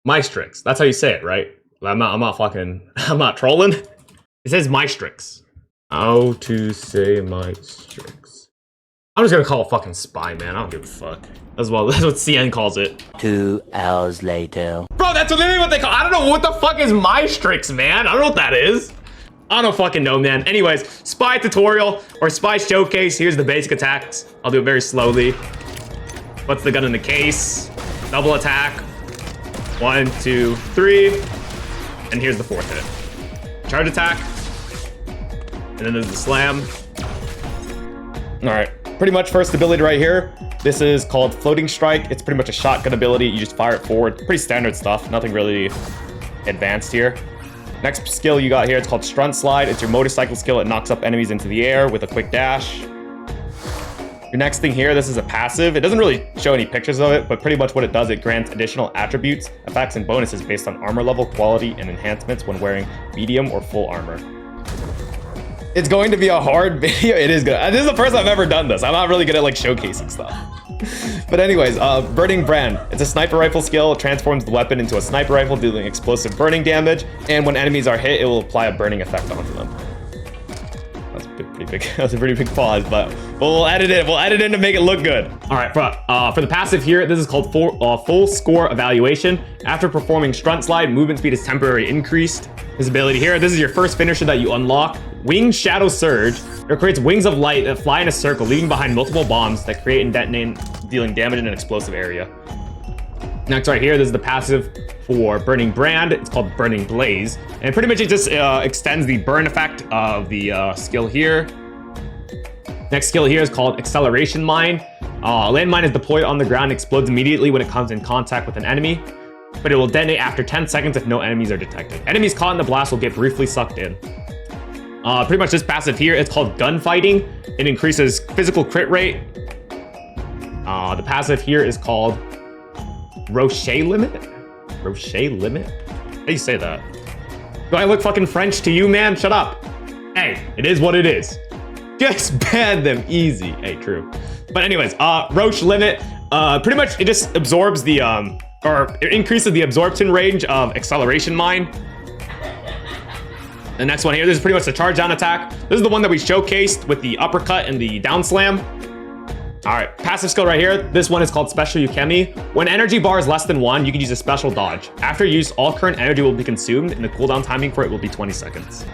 Mystrix. That's how you say it, right? I'm not fucking, I'm not trolling. It says Mystrix. How to say Mystrix. I'm just gonna call it fucking spy, man. I don't give a fuck. That's what CN calls it. 2 hours later. Bro, that's literally what they call. I don't know what the fuck is Mystrix, man. I don't know what that is. I don't fucking know, man. Anyways, spy tutorial or spy showcase. Here's the basic attacks. I'll do it very slowly. Puts the gun in the case. Double attack. 1, 2, 3. And here's the 4th hit. Charge attack. And then there's the slam. All right. Pretty much first ability right here. This is called Floating Strike. It's pretty much a shotgun ability. You just fire it forward. Pretty standard stuff. Nothing really advanced here. Next skill you got here, it's called Stunt Slide. It's your motorcycle skill. It knocks up enemies into the air with a quick dash. Your next thing here, this is a passive. It doesn't really show any pictures of it, but pretty much what it does, it grants additional attributes, effects, and bonuses based on armor level, quality, and enhancements when wearing medium or full armor. It's going to be a hard video. It is good. This is the first time I've ever done this. I'm not really good at like showcasing stuff. But anyways, Burning Brand. It's a sniper rifle skill. It transforms the weapon into a sniper rifle, dealing explosive burning damage. And when enemies are hit, it will apply a burning effect onto them. That's pretty big. That's a pretty big pause, but we'll edit it. We'll edit it in to make it look good. All right, for the passive here, this is called full score evaluation. After performing Stunt Slide, movement speed is temporarily increased. This ability here, this is your first finisher that you unlock. Wing Shadow Surge. It creates wings of light that fly in a circle, leaving behind multiple bombs that create and detonate, dealing damage in an explosive area. Next right here, this is the passive for Burning Brand. It's called Burning Blaze. And pretty much it just extends the burn effect of the skill here. Next skill here is called Acceleration Mine. Landmine is deployed on the ground and explodes immediately when it comes in contact with an enemy, but it will detonate after 10 seconds if no enemies are detected. Enemies caught in the blast will get briefly sucked in. Pretty much this passive here, it's called Gunfighting. It increases physical crit rate. The passive here is called Rocher Limit? Rocher Limit? How do you say that? Do I look fucking French to you, man? Shut up. Hey, it is what it is. Just ban them easy. Hey, true. But anyways, Roche Limit, pretty much it just absorbs the, or it increases the absorption range of Acceleration Mine. The next one here, this is pretty much the charge down attack. This is the one that we showcased with the uppercut and the down slam. All right, passive skill right here. This one is called Special Yukemi. When energy bar is less than 1, you can use a special dodge. After use, all current energy will be consumed, and the cooldown timing for it will be 20 seconds.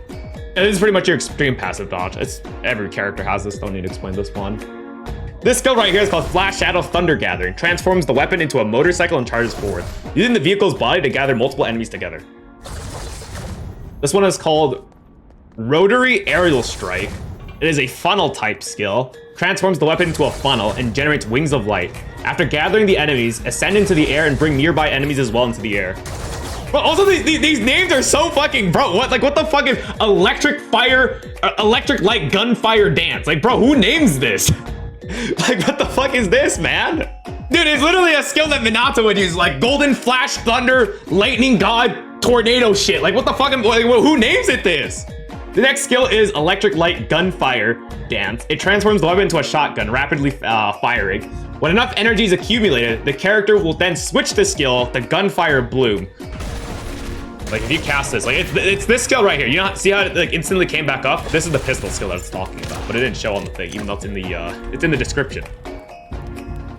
And this is pretty much your extreme passive dodge. Every character has this, don't need to explain this one. This skill right here is called Flash Shadow Thunder Gathering. Transforms the weapon into a motorcycle and charges forward, using the vehicle's body to gather multiple enemies together. This one is called Rotary Aerial Strike. It is a funnel type skill. Transforms the weapon into a funnel and generates wings of light. After gathering the enemies, ascend into the air and bring nearby enemies as well into the air. But also these names are so fucking, bro, what the fuck is electric light gunfire dance? Like, bro, who names this? Like, what the fuck is this, man? Dude, it's literally a skill that Minato would use, like golden flash, thunder, lightning god, tornado shit. Like, what the fuck, like, who names it this? The next skill is Electric Light Gunfire Dance. It transforms the weapon into a shotgun, rapidly firing. When enough energy is accumulated, the character will then switch the skill to Gunfire Bloom. Like, if you cast this, like, it's this skill right here. You know, see how it like instantly came back up? This is the pistol skill that it's talking about, but it didn't show on the thing, even though it's in the description.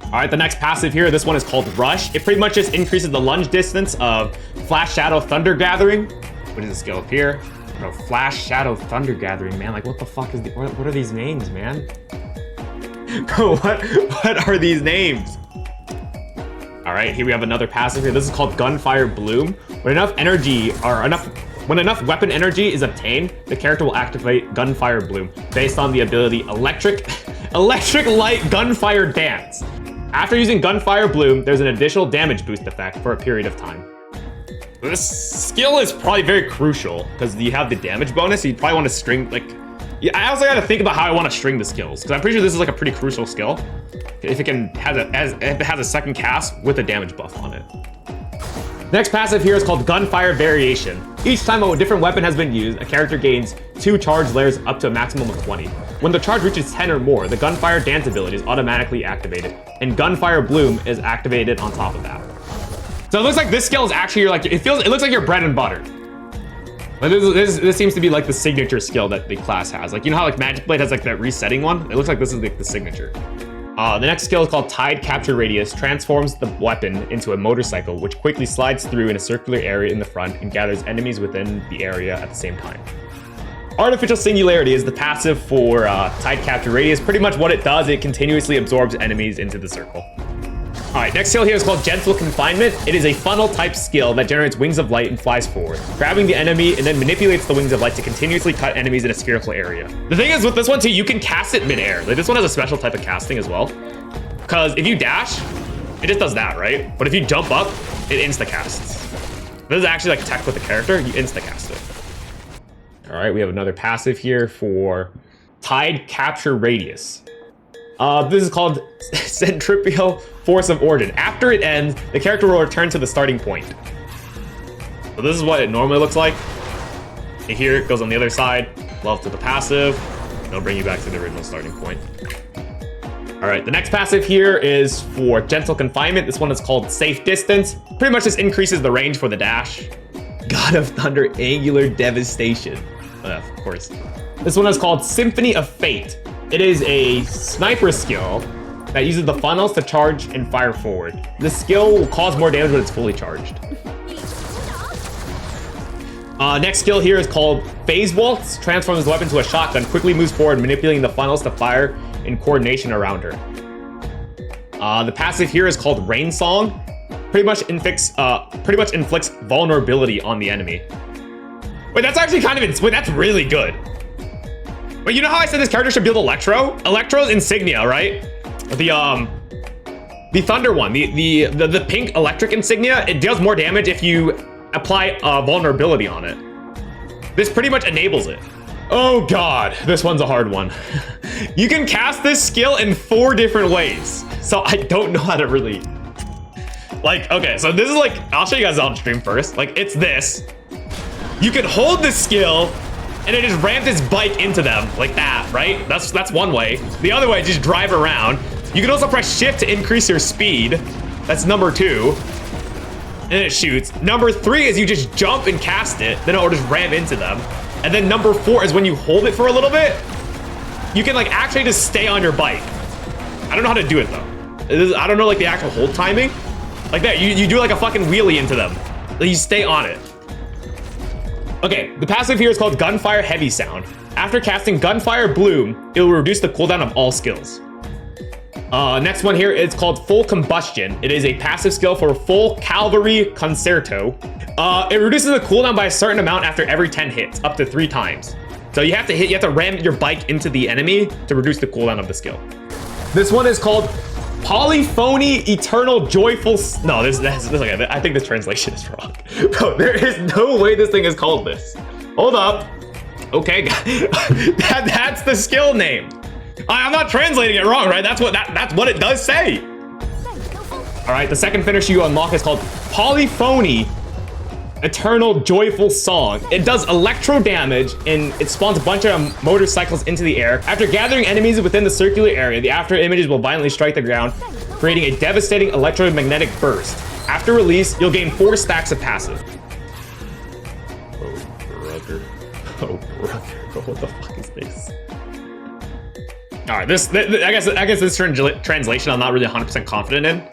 All right, the next passive here, this one is called Rush. It pretty much just increases the lunge distance of Flash Shadow Thunder Gathering. What is the skill up here? Bro, Flash Shadow Thunder Gathering, man. Like, what the fuck is what are these names, man? Bro, what are these names? All right, here we have another passive here. This is called Gunfire Bloom. When enough weapon energy is obtained, the character will activate Gunfire Bloom based on the ability Electric Light Gunfire Dance. After using Gunfire Bloom, there's an additional damage boost effect for a period of time. This skill is probably very crucial because you have the damage bonus, so you probably want to string, like, yeah, I also got to think about how I want to string the skills because I'm pretty sure this is like a pretty crucial skill if it has a second cast with a damage buff on it. Next passive here is called Gunfire Variation. Each time a different weapon has been used, a character gains 2 charge layers up to a maximum of 20. When the charge reaches 10 or more, the Gunfire Dance ability is automatically activated, and Gunfire Bloom is activated on top of that. So it looks like this skill is actually it looks like your bread and butter. Like this seems to be like the signature skill that the class has. Like, you know how like Magic Blade has like that resetting one? It looks like this is like the signature. The next skill is called Tide Capture Radius, transforms the weapon into a motorcycle, which quickly slides through in a circular area in the front and gathers enemies within the area at the same time. Artificial Singularity is the passive for Tide Capture Radius. Pretty much what it does, it continuously absorbs enemies into the circle. All right, next skill here is called Gentle Confinement. It is a funnel type skill that generates wings of light and flies forward, grabbing the enemy and then manipulates the wings of light to continuously cut enemies in a spherical area. The thing is with this one too, you can cast it midair. Like this one has a special type of casting as well. Because if you dash, it just does that, right? But if you jump up, it insta-casts. This is actually like tech with the character, you insta-cast it. All right, we have another passive here for Tide Capture Radius. This is called Centripetal Force of Origin. After it ends, the character will return to the starting point. So this is what it normally looks like. And here it goes on the other side, love to the passive. It'll bring you back to the original starting point. All right, the next passive here is for Gentle Confinement. This one is called Safe Distance. Pretty much just increases the range for the dash. God of Thunder Angular Devastation. Of course. This one is called Symphony of Fate. It is a sniper skill that uses the funnels to charge and fire forward. This skill will cause more damage when it's fully charged. Next skill here is called Phase Waltz. Transforms the weapon to a shotgun, quickly moves forward, manipulating the funnels to fire in coordination around her. The passive here is called Rain Song. Pretty much inflicts vulnerability on the enemy. Wait, that's actually kind of that's really good. But you know how I said this character should build Electro? Electro's insignia, right? The Thunder one, the pink electric insignia, it does more damage if you apply vulnerability on it. This pretty much enables it. Oh God, this one's a hard one. You can cast this skill in 4 different ways. So I don't know how to really, like, okay, so this is like, I'll show you guys on stream first. Like, it's this. You can hold this skill and it just ramps its bike into them like that, right? That's one way. The other way, just drive around. You can also press shift to increase your speed. That's number 2. And it shoots. Number 3 is you just jump and cast it, then it will just ram into them. And then number 4 is when you hold it for a little bit, you can like actually just stay on your bike. I don't know how to do it though. I don't know like the actual hold timing. Like that, you do like a fucking wheelie into them. Like you stay on it. Okay, the passive here is called Gunfire Heavy Sound. After casting Gunfire Bloom, it will reduce the cooldown of all skills. Next one here is called Full Combustion. It is a passive skill for Full Cavalry Concerto. It reduces the cooldown by a certain amount after every 10 hits, up to 3 times. So you have to ram your bike into the enemy to reduce the cooldown of the skill. This one is called Polyphony Eternal Joyful. No, this okay, I think this translation is wrong. Bro, there is no way this thing is called this. Hold up. Okay, that's the skill name. I'm not translating it wrong, right? That's what it does say. All right, the second finisher you unlock is called Polyphony Eternal Joyful Song. It does electro damage and it spawns a bunch of motorcycles into the air. After gathering enemies within the circular area, the after images will violently strike the ground, creating a devastating electromagnetic burst. After release, you'll gain 4 stacks of passive. Oh, brother. Oh, brother. What the fuck is this? All right, I guess this translation I'm not really 100% confident in,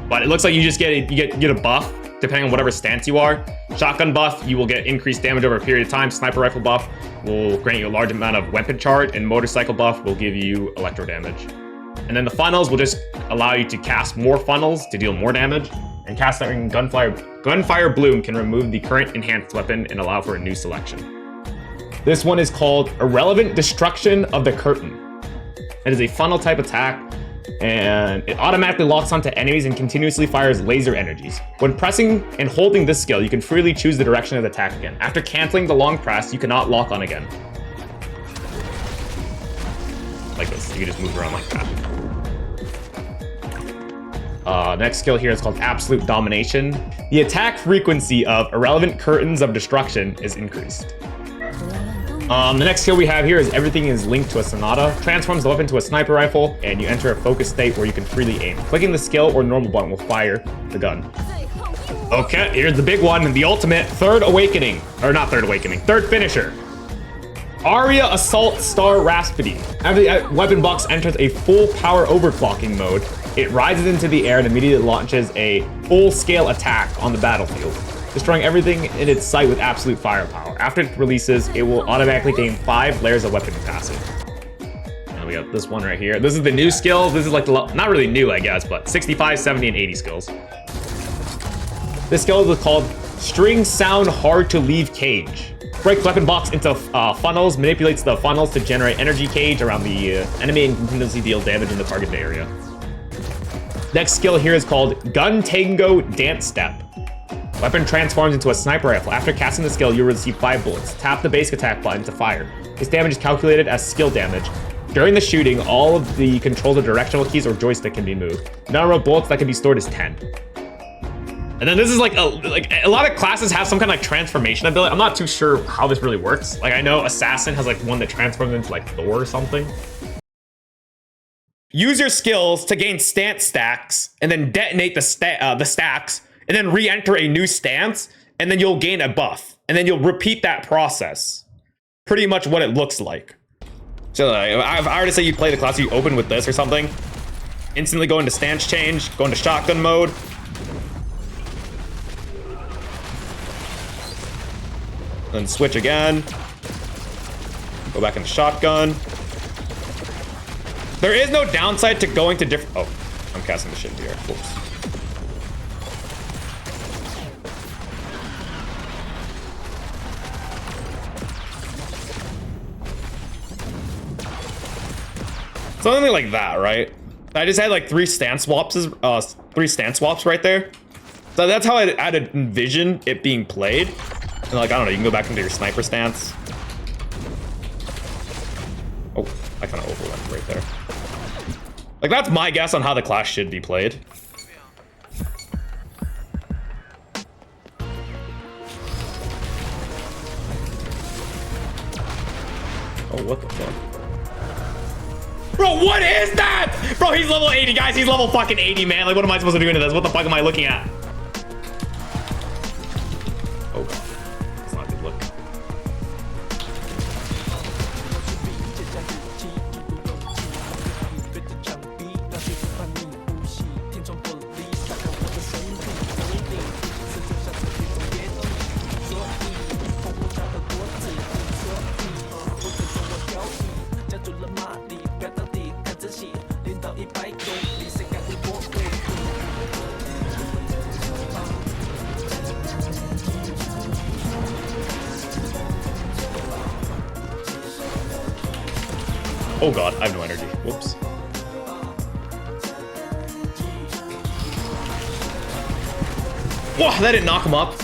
but it looks like you just get a buff depending on whatever stance you are. Shotgun buff, you will get increased damage over a period of time. Sniper rifle buff will grant you a large amount of weapon charge, and motorcycle buff will give you electro damage. And then the funnels will just allow you to cast more funnels to deal more damage. And casting Gunfire Bloom can remove the current enhanced weapon and allow for a new selection. This one is called Irrelevant Destruction of the Curtain. It is a funnel type attack, and it automatically locks onto enemies and continuously fires laser energies. When pressing and holding this skill, you can freely choose the direction of the attack again. After canceling the long press, you cannot lock on again. Like this, you can just move around like that. Next skill here is called Absolute Domination. The attack frequency of Irrelevant Curtains of Destruction is increased. The next skill we have here is Everything is Linked to a Sonata. Transforms the weapon to a sniper rifle, and you enter a focus state where you can freely aim. Clicking the skill or normal button will fire the gun. Okay, here's the big one, the ultimate third awakening. Or not third awakening, third finisher. Aria Assault Star Raspity. After the weapon box enters a full power overclocking mode, it rises into the air and immediately launches a full-scale attack on the battlefield, destroying everything in its sight with absolute firepower. After it releases, it will automatically gain 5 layers of weapon capacity. Now we got this one right here. This is the new skill. This is like the, not really new, I guess, but 65, 70, and 80 skills. This skill is called String Sound Hard to Leave Cage. Breaks weapon box into funnels, manipulates the funnels to generate energy cage around the enemy and continuously deal damage in the target area. Next skill here is called Gun Tango Dance Step. Weapon transforms into a sniper rifle. After casting the skill, you will receive 5 bullets. Tap the basic attack button to fire. This damage is calculated as skill damage. During the shooting, all of the controls of directional keys or joystick can be moved. The number of bullets that can be stored is 10. And then this is like a lot of classes have some kind of like transformation ability. I'm not too sure how this really works. Like I know Assassin has like one that transforms into like Thor or something. Use your skills to gain stance stacks and then detonate the stacks and then re-enter a new stance and then you'll gain a buff and then you'll repeat that process. Pretty much what it looks like. So I already say you play the class, you open with this or something. Instantly go into stance change, go into shotgun mode. Then switch again. Go back into shotgun. There is no downside to going to different... Oh, I'm casting the shit into here. Whoops. Something like that, right? I just had like 3 stance swaps right there. So that's how I'd envision it being played. And like, I don't know, you can go back into your sniper stance. Oh, I kind of overwent right there. Like, that's my guess on how the class should be played. Oh, what the fuck? Bro, what is that? Bro, he's level 80, guys. He's level fucking 80, man. Like, what am I supposed to do into this? What the fuck am I looking at? Oh, God. That's not a good look. Oh God, I have no energy. Whoops. Whoa, that didn't knock him up.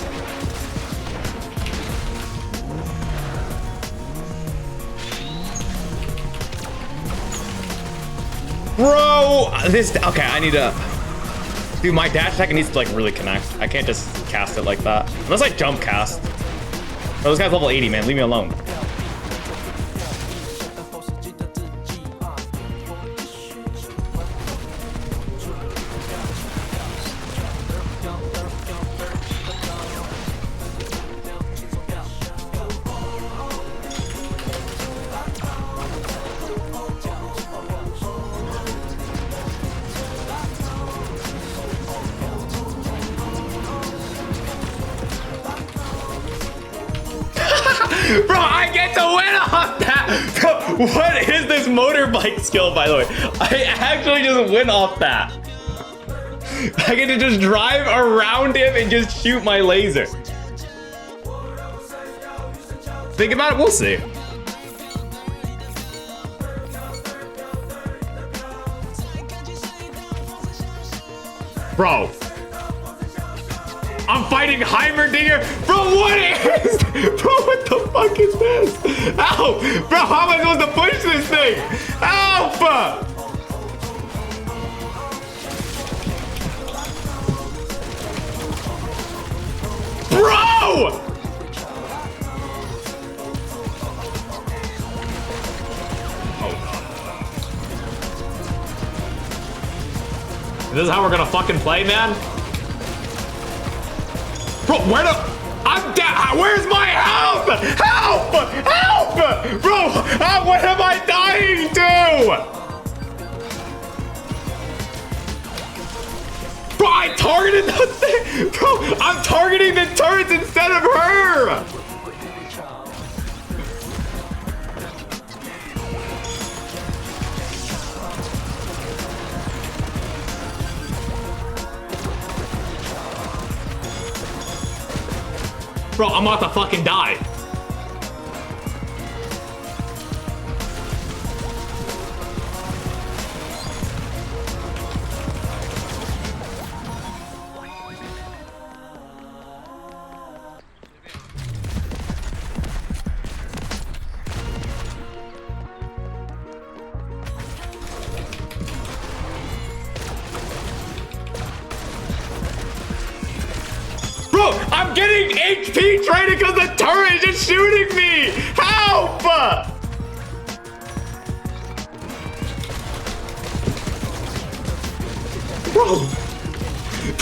Bro, this, okay, I need to, dude, my dash attack needs to like really connect. I can't just cast it like that. Unless I jump cast. Oh, this guy's level 80, man, leave me alone. Bro, I get to win off that! Bro, what is this motorbike skill, by the way? I actually just win off that. I get to just drive around him and just shoot my laser. Think about it, we'll see. Bro. I'm fighting Heimerdinger. Bro, what is? Bro, what the fuck is this? Ow! Bro, how am I supposed to push this thing? Alpha! Bro! Oh, this is how we're gonna fucking play, man? Bro, where the... I'm down. Where's my health? Help! Help! Bro, what am I dying to? Bro, I targeted the thing. Bro, I'm targeting the turrets instead of her. Bro, I'm about to fucking die. Bro, I'm getting HP traded because the turret is just shooting me! Help! Bro,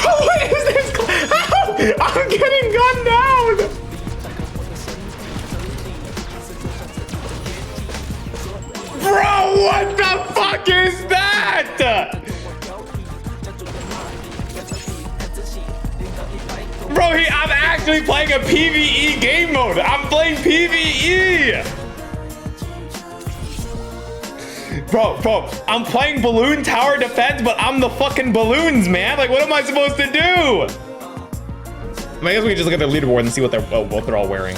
what is this? Help! I'm getting gunned down! Bro, what the fuck is that? Bro, I'm actually playing a PvE game mode. I'm playing PvE. Bro, I'm playing balloon tower defense, but I'm the fucking balloons, man. Like, what am I supposed to do? I mean, I guess we can just look at their leaderboard and see what they're all wearing.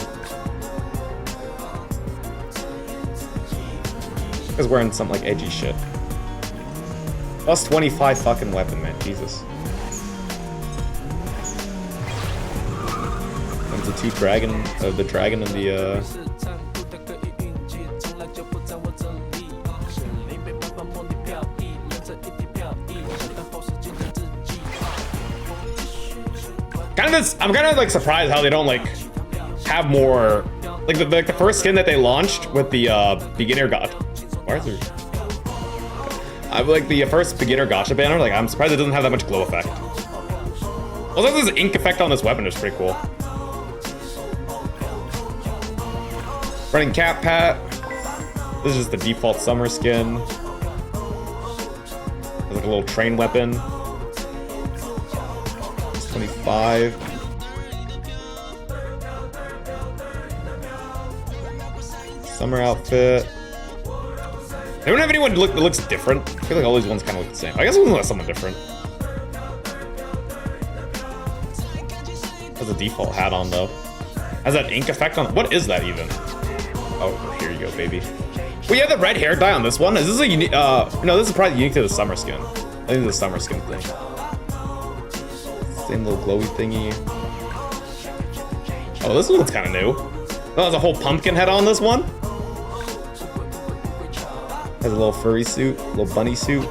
Because wearing some like edgy shit. Plus 25 fucking weapon, man. Jesus. The two dragon, the dragon and the I'm kind of like surprised how they don't like have more like the first skin that they launched with the beginner god. Why is there? I like the first beginner gacha banner. Like I'm surprised it doesn't have that much glow effect. Also, this ink effect on this weapon is pretty cool. Running Cat Pat. This is just the default summer skin. There's like a little train weapon. It's 25. Summer outfit. Anyone have anyone that looks different? I feel like all these ones kind of look the same. I guess we'll let someone different. Has a default hat on though. Has that ink effect on. What is that even? Oh, here you go, baby. Well, you have the red hair dye on this one. Is this a unique? No, this is probably unique to the summer skin. I think the summer skin thing. Same little glowy thingy. Oh, this one's kind of new. Oh, there's a whole pumpkin head on this one. Has a little furry suit, little bunny suit.